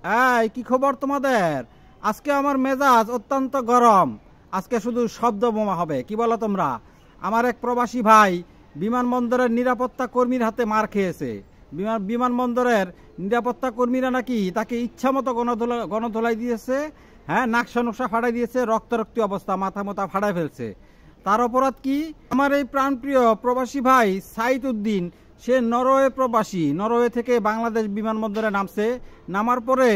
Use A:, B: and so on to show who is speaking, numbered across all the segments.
A: এই কি খবর তোমাদের? আজকে আমার মেজাজ অত্যন্ত গরম। আজকে শুধু শব্দ বোমা হবে, কি বলো তোমরা? আমার এক প্রবাসী ভাই বিমানবন্দরের নিরাপত্তা কর্মীর হাতে মার খেয়েছে। বিমানবন্দরের নিরাপত্তা কর্মীরা নাকি তাকে ইচ্ছা মতো গণধোলাই দিয়েছে। হ্যাঁ, নাকশা নকশা ফাটাই দিয়েছে, রক্তারক্তি অবস্থা, মাথা মাথা ফাটাই ফেলছে। তার অপরাধ কি? আমার এই প্রাণপ্রিয় প্রবাসী ভাই সাইদ উদ্দিন, সে নরওয়ে প্রবাসী। নরওয়ে থেকে বাংলাদেশ বিমানবন্দরে নামছে। নামার পরে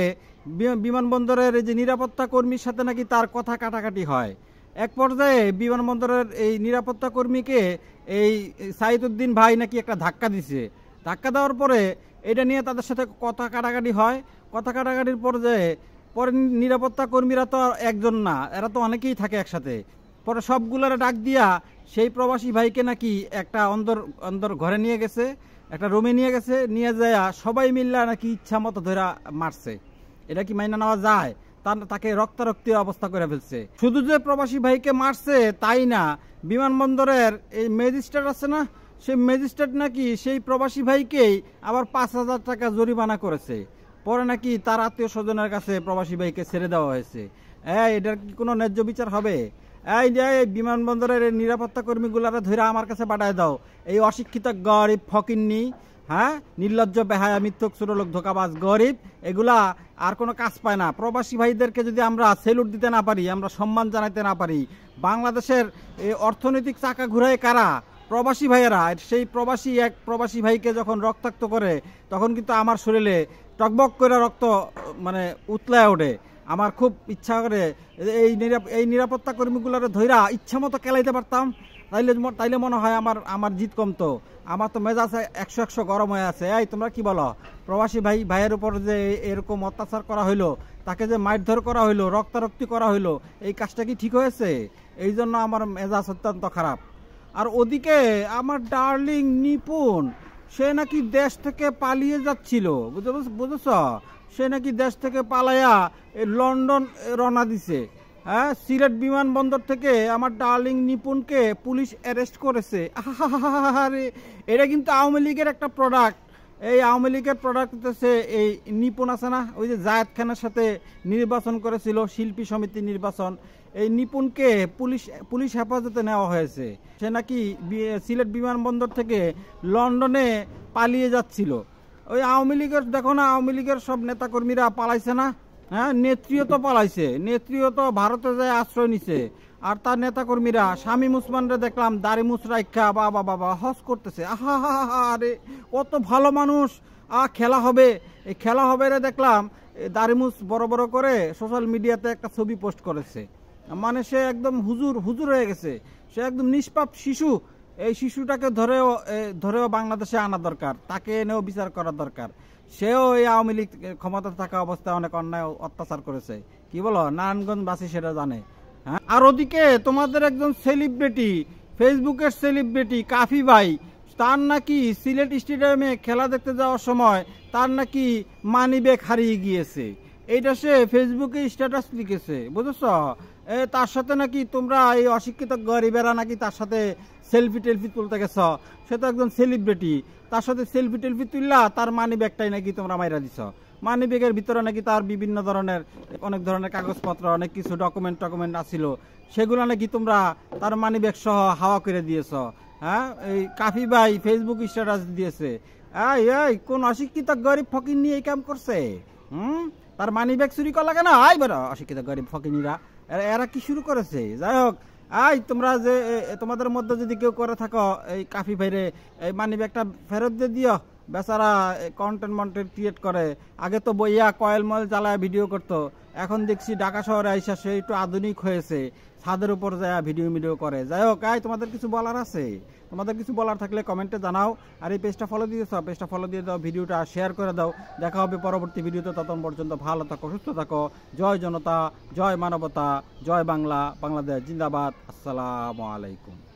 A: বিমানবন্দরের যে নিরাপত্তা কর্মীর সাথে নাকি তার কথা কাটাকাটি হয়। এক পর্যায়ে বিমানবন্দরের এই নিরাপত্তা কর্মীকে এই সাইদ উদ্দিন ভাই নাকি একটা ধাক্কা দিছে। ধাক্কা দেওয়ার পরে এটা নিয়ে তাদের সাথে কথা কাটাকাটি হয়। কথা কাটাকাটির পর্যায়ে পরে নিরাপত্তা কর্মীরা তো একজন না, এরা তো অনেকেই থাকে একসাথে। পরে সবগুলোর ডাক দিয়া সেই প্রবাসী ভাইকে নাকি একটা অন্দর ঘরে নিয়ে গেছে, একটা রুমে নিয়ে গেছে। নিয়ে যায় সবাই মিল্লা নাকি ইচ্ছা মতো ধরা মারছে। এটা কি মাইনা নেওয়া যায়? তাকে রক্তারক্তি অবস্থা করে ফেলছে। শুধু যে প্রবাসী ভাইকে মারছে তাই না, বিমানবন্দরের এই ম্যাজিস্ট্রেট আছে না, সেই ম্যাজিস্ট্রেট নাকি সেই প্রবাসী ভাইকেই আবার ৫,০০০ টাকা জরিমানা করেছে। পরে নাকি তার আত্মীয় স্বজনের কাছে প্রবাসী ভাইকে ছেড়ে দেওয়া হয়েছে। এটার কি কোনো ন্যায্য বিচার হবে? এই যে বিমানবন্দরের নিরাপত্তা কর্মীগুলারা ধরে আমার কাছে পাঠায় দাও। এই অশিক্ষিত গরিব ফকিন্নি, হ্যাঁ, নির্লজ্জ বেহায়া মিথ্যক ছোটলোক ধোকাবাজ গরিব, এগুলা আর কোনো কাজ পায় না। প্রবাসী ভাইদেরকে যদি আমরা সেলুট দিতে না পারি, আমরা সম্মান জানাতে না পারি, বাংলাদেশের অর্থনৈতিক চাকা ঘুরায় কারা? প্রবাসী ভাইয়েরা। সেই এক প্রবাসী ভাইকে যখন রক্তাক্ত করে তখন কিন্তু আমার শরীরে টকবক করে রক্ত মানে উতলায় ওঠে। আমার খুব ইচ্ছা করে এই নিরাপত্তা কর্মীগুলোর ধৈরা ইচ্ছা মতো কেলাইতে পারতাম, তাইলে মনে হয় আমার জিত কমতো। আমার তো মেজাজ ১০০ গরম হয়ে আছে। এই তোমরা কি বলো? প্রবাসী ভাইয়ের উপর যে এরকম অত্যাচার করা হইলো, তাকে যে মারধর করা হইলো, রক্তারক্তি করা হইলো, এই কাজটা কি ঠিক হয়েছে? এই জন্য আমার মেজাজ অত্যন্ত খারাপ। আর ওদিকে আমার ডার্লিং নিপুণ, সে নাকি দেশ থেকে পালিয়ে যাচ্ছিল, বুঝেছ? সে নাকি দেশ থেকে পালাইয়া লন্ডন রওনা দিছে। হ্যাঁ, সিলেট বিমানবন্দর থেকে আমার ডার্লিং নিপুণকে পুলিশ অ্যারেস্ট করেছে। আরে এটা কিন্তু আওয়ামী লীগের একটা প্রোডাক্ট। এই আওয়ামী লীগের প্রোডাক্ট হচ্ছে এই নিপুণ আছে না, ওই যে জায়েদ খানের সাথে নির্বাচন করেছিল, শিল্পী সমিতি নির্বাচন। এই নিপুণকে পুলিশ হেফাজতে নেওয়া হয়েছে। সে নাকি সিলেট বিমানবন্দর থেকে লন্ডনে পালিয়ে যাচ্ছিল। ওই আওয়ামী লীগের দেখো না, আওয়ামী লীগের সব নেতাকর্মীরা পালাইছে না। হ্যাঁ, নেত্রীও তো পালাইছে, নেত্রীও তো ভারতে যায় আশ্রয় নিছে। আর তার নেতাকর্মীরা শামীম ওসমানরে দেখলাম দাড়ি মুছ রাইখা বাবা হজ করতেছে। আরে কত ভালো মানুষ। খেলা হবে, এই খেলা হবে রে দেখলাম দাড়ি মুছ বড় বড় করে সোশ্যাল মিডিয়াতে একটা ছবি পোস্ট করেছে। মানে সে একদম হুজুর হয়ে গেছে, সে একদম নিষ্পাপ শিশু। এই শিশুটাকে ধরেও বাংলাদেশে আনা দরকার, তাকে এনেও বিচার করা দরকার। সেও এই আওয়ামী লীগ ক্ষমতা থাকা অবস্থায় অনেক অন্যায় অত্যাচার করেছে। কি বলো? নারায়ণগঞ্জবাসী সেটা জানে। হ্যাঁ, আর ওদিকে তোমাদের একজন সেলিব্রিটি, ফেসবুকের সেলিব্রিটি কাফি ভাই, তার নাকি সিলেট স্টেডিয়ামে খেলা দেখতে যাওয়ার সময় তার নাকি মানি ব্যাগ হারিয়ে গিয়েছে। এইটা সে ফেসবুকে স্ট্যাটাস লিখেছে, বুঝেছ? তার সাথে নাকি তোমরা এই অশিক্ষিত গরিবেরা নাকি তার সাথে সেলফি তুলতে গেছ। সে তো একজন সেলিব্রিটি, তার সাথে সেলফি তুললা, তার মানি ব্যাগটাই নাকি তোমরা মাইরা দিছ। মানি ব্যাগের ভিতরে নাকি তার বিভিন্ন ধরনের অনেক ধরনের কাগজপত্র, অনেক কিছু ডকুমেন্ট আসিল, সেগুলো নাকি তোমরা তার মানি ব্যাগ সহ হাওয়া করে দিয়েছ। হ্যাঁ, এই কাফি ভাই ফেসবুক স্ট্যাটাস দিয়েছে। এই কোন অশিক্ষিত গরিব ফকির নিয়ে এই কাম করছে? তার মানি ব্যাগ চুরি করা লাগে না? বেরো অশিক্ষিত গরিব ফকিনীরা, এরা কি শুরু করেছে? যাই হোক, তোমরা যে তোমাদের মধ্যে যদি কেউ করে থাকো, এই কাফি ভাইরে এই মানি ব্যাগটা ফেরত দিয়ে দিও। বেচারা কন্টেন্ট ক্রিয়েট করে। আগে তো বইয়া কয়েল ময়েল জ্বালায় ভিডিও করতো, এখন দেখছি ঢাকা শহরে আইসা সে একটু আধুনিক হয়েছে, ছাদের উপর যায় ভিডিও করে। যাই হোক, তোমাদের কিছু বলার আছে? তোমাদের কিছু বলার থাকলে কমেন্টে জানাও। আর এই পেজটা ফলো দিয়ে দাও, ভিডিওটা শেয়ার করে দাও। দেখা হবে পরবর্তী ভিডিওতে। ততক্ষণ পর্যন্ত ভালো থাকো, সুস্থ থাকো। জয় জনতা, জয় মানবতা, জয় বাংলা, বাংলাদেশ জিন্দাবাদ। আসসালামু আলাইকুম।